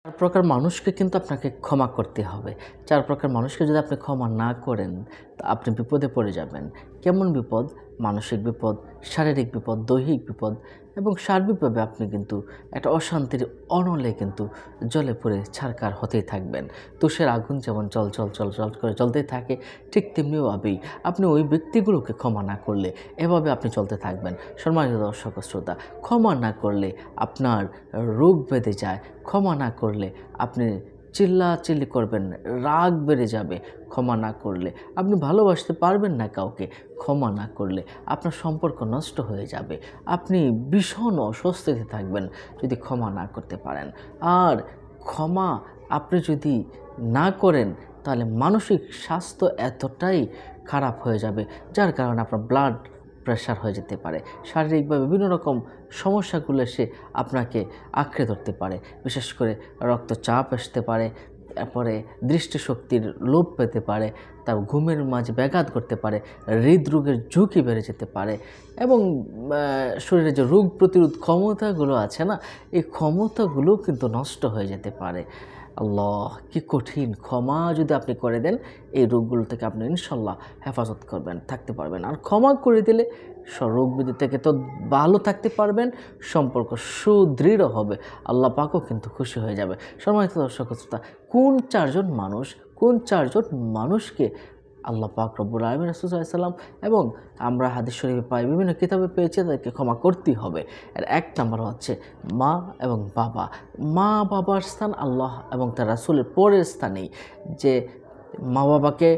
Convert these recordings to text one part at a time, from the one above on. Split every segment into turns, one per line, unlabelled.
চার প্রকার মানুষকে কিন্তু আপনাকে ক্ষমা করতে হবে। চার প্রকার মানুষকে যদি আপনি ক্ষমা না করেন, তা আপনি বিপদে পড়ে যাবেন। কেমন বিপদ? মানসিক বিপদ, শারীরিক বিপদ, দৈহিক বিপদ এবং সার্বিকভাবে আপনি কিন্তু একটা অশান্তির অনলে কিন্তু জ্বলে পুড়ে ছারখার হতেই থাকবেন। তুষের আগুন যেমন জ্বল করে জ্বলতেই থাকে, ঠিক তেমনিভাবেই আপনি ওই ব্যক্তিগুলোকে ক্ষমা না করলে এভাবে আপনি চলতে থাকবেন। সম্মানিত দর্শক ও শ্রোতা, ক্ষমা না করলে আপনার রোগ বেঁধে যায়। ক্ষমা না করলে আপনি চিল্লাচিল্লি করবেন, রাগ বেড়ে যাবে। ক্ষমা না করলে আপনি ভালোবাসতে পারবেন না কাউকে। ক্ষমা না করলে আপনার সম্পর্ক নষ্ট হয়ে যাবে। আপনি ভীষণ অস্বস্তিতে থাকবেন যদি ক্ষমা না করতে পারেন। আর ক্ষমা আপনি যদি না করেন, তাহলে মানসিক স্বাস্থ্য এতটাই খারাপ হয়ে যাবে, যার কারণে আপনার ব্লাড প্রেশার হয়ে যেতে পারে। শারীরিকভাবে বিভিন্ন রকম সমস্যাগুলো এসে আপনাকে আঁকড়ে ধরতে পারে। বিশেষ করে রক্তচাপ আসতে পারে, তারপরে দৃষ্টিশক্তির লোপ পেতে পারে, তার ঘুমের মাঝে ব্যাঘাত করতে পারে, হৃদরোগের ঝুঁকি বেড়ে যেতে পারে এবং শরীরে যে রোগ প্রতিরোধ ক্ষমতাগুলো আছে না, এই ক্ষমতাগুলো কিন্তু নষ্ট হয়ে যেতে পারে। আল্লাহ, কি কঠিন! ক্ষমা যদি আপনি করে দেন, এই রোগগুলো থেকে আপনি ইনশাল্লাহ হেফাজত করবেন, থাকতে পারবেন। আর ক্ষমা করে দিলে রোগ ব্যাধি থেকে তো ভালো থাকতে পারবেন, সম্পর্ক সুদৃঢ় হবে, আল্লাহ পাকও কিন্তু খুশি হয়ে যাবে। সম্মানিত দর্শক শ্রোতা, কোন চারজন মানুষকে আল্লাহ পাক রব্বুল আলামিন, রাসূল সাল্লাল্লাহু আলাইহি ওয়াসাল্লাম এবং আমরা হাদিস শরীফে পাই, বিভিন্ন কিতাবে পেয়েছি, তাদেরকে ক্ষমা করতেই হবে। এর এক নাম্বার হচ্ছে মা এবং বাবা। মা বাবার স্থান আল্লাহ এবং তার রাসূলের পরের স্থানেই। যে মা বাবাকে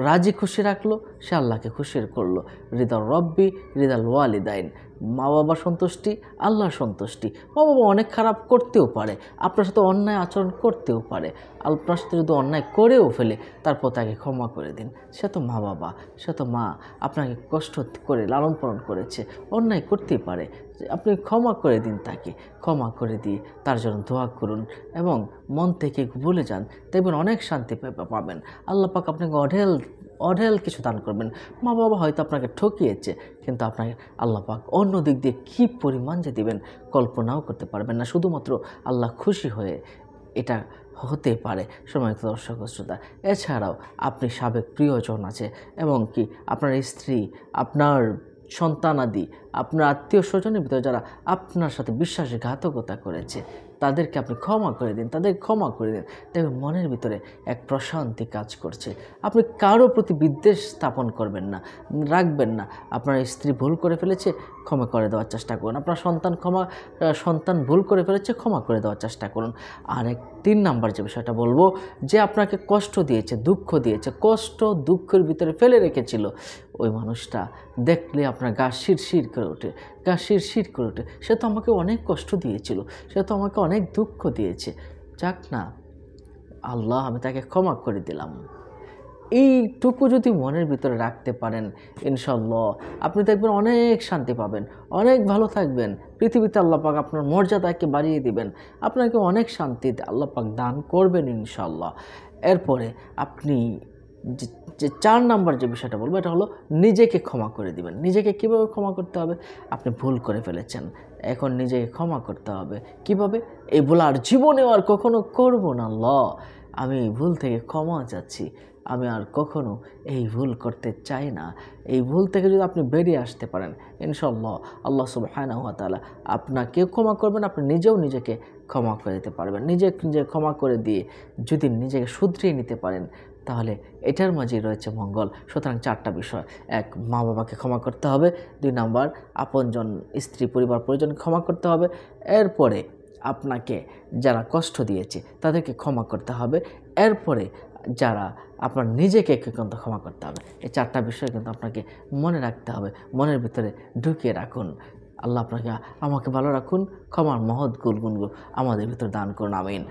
রাজি খুশি রাখলো, সে আল্লাহকে খুশি করলো। রিদাল রব্বি রিদাল ওয়ালিদাইন। মা বাবার সন্তুষ্টি আল্লাহর সন্তুষ্টি। মা বাবা অনেক খারাপ করতেও পারে, আপনার সাথে অন্যায় আচরণ করতেও পারে। আপনার সাথে যদি অন্যায় করেও ফেলে, তারপর তাকে ক্ষমা করে দিন। সে তো মা বাবা, সে তো মা, আপনাকে কষ্ট করে লালন পালন করেছে, অন্যায় করতেই পারে। আপনি ক্ষমা করে দিন তাকে। ক্ষমা করে দিয়ে তার জন্য দোয়া করুন এবং মন থেকে ভুলে যান, দেখবেন অনেক শান্তি পাবেন। আল্লাহ পাক আপনাকে অঢেল কিছু দান করবেন। মা বাবা হয়তো আপনাকে ঠকিয়েছে, কিন্তু আপনাকে আল্লাহ পাক অন্য দিক দিয়ে কী পরিমাণ যে দেবেন কল্পনাও করতে পারবেন না। শুধুমাত্র আল্লাহ খুশি হয়ে এটা হতে পারে। সম্মানিত দর্শক শ্রোতা, এছাড়াও আপনি সাবেক প্রিয়জন আছে এবং কি আপনার স্ত্রী, আপনার সন্তানাদি, আপনার আত্মীয় স্বজনের ভিতরে যারা আপনার সাথে বিশ্বাসঘাতকতা করেছে, তাদেরকে আপনি ক্ষমা করে দিন, তাদের ক্ষমা করে দিন। দেখবেন মনের ভিতরে এক প্রশান্তি কাজ করছে। আপনি কারো প্রতি বিদ্বেষ স্থাপন করবেন না, রাখবেন না। আপনার স্ত্রী ভুল করে ফেলেছে, ক্ষমা করে দেওয়ার চেষ্টা করুন। আপনার সন্তান ভুল করে ফেলেছে, ক্ষমা করে দেওয়ার চেষ্টা করুন। আর তিন নাম্বার যে বিষয়টা বলবো, যে আপনাকে কষ্ট দিয়েছে, দুঃখ দিয়েছে, কষ্ট দুঃখের ভিতরে ফেলে রেখেছিল, ওই মানুষটা দেখলে আপনার গা শিরশির করে ওঠে, সে তো আমাকে অনেক কষ্ট দিয়েছিল, সে তো আমাকে অনেক দুঃখ দিয়েছে, যাক না, আল্লাহ আমি তাকে ক্ষমা করে দিলাম। এইটুকু যদি মনের ভিতরে রাখতে পারেন, ইনশাআল্লাহ আপনি দেখবেন অনেক শান্তি পাবেন, অনেক ভালো থাকবেন। পৃথিবীতে আল্লাহ পাক আপনার মর্যাদাকে বাড়িয়ে দিবেন, আপনাকে অনেক শান্তি আল্লাহ পাক দান করবেন ইনশাআল্লাহ। এরপরে আপনি যে চার নাম্বার যে বিষয়টা বলবো, এটা হলো নিজেকে ক্ষমা করে দিবেন। নিজেকে কীভাবে ক্ষমা করতে হবে? আপনি ভুল করে ফেলেছেন, এখন নিজেকে ক্ষমা করতে হবে। কিভাবে? এই ভুল আর জীবনেও আর কখনো করব না। আল্লাহ, আমি এই ভুল থেকে ক্ষমা চাচ্ছি, আমি আর কখনো এই ভুল করতে চাই না। এই ভুল থেকে যদি আপনি বেরিয়ে আসতে পারেন, ইনশাআল্লাহ আল্লাহ সুবহানাহু ওয়া তাআলা আপনাকেও ক্ষমা করবেন, আপনি নিজেও নিজেকে ক্ষমা করে দিতে পারবেন। নিজে ক্ষমা করে দিয়ে যদি নিজেকে শুধরিয়ে নিতে পারেন, তাহলে এটার মাঝেই রয়েছে মঙ্গল। সুতরাং চারটা বিষয়: এক, মা বাবাকে ক্ষমা করতে হবে; দুই নাম্বার, আপনজন, স্ত্রী, পরিবার, পরিজন ক্ষমা করতে হবে; এরপরে আপনাকে যারা কষ্ট দিয়েছে তাদেরকে ক্ষমা করতে হবে; এরপরে যারা আপনার নিজেকে কিন্তু ক্ষমা করতে হবে। এই চারটা বিষয় কিন্তু আপনাকে মনে রাখতে হবে, মনের ভিতরে ঢুকিয়ে রাখুন। আল্লাহ আমাকে ভালো রাখুন, ক্ষমার মহৎ গুণগুলো আমাদের ভিতরে দান করুন, আমিন।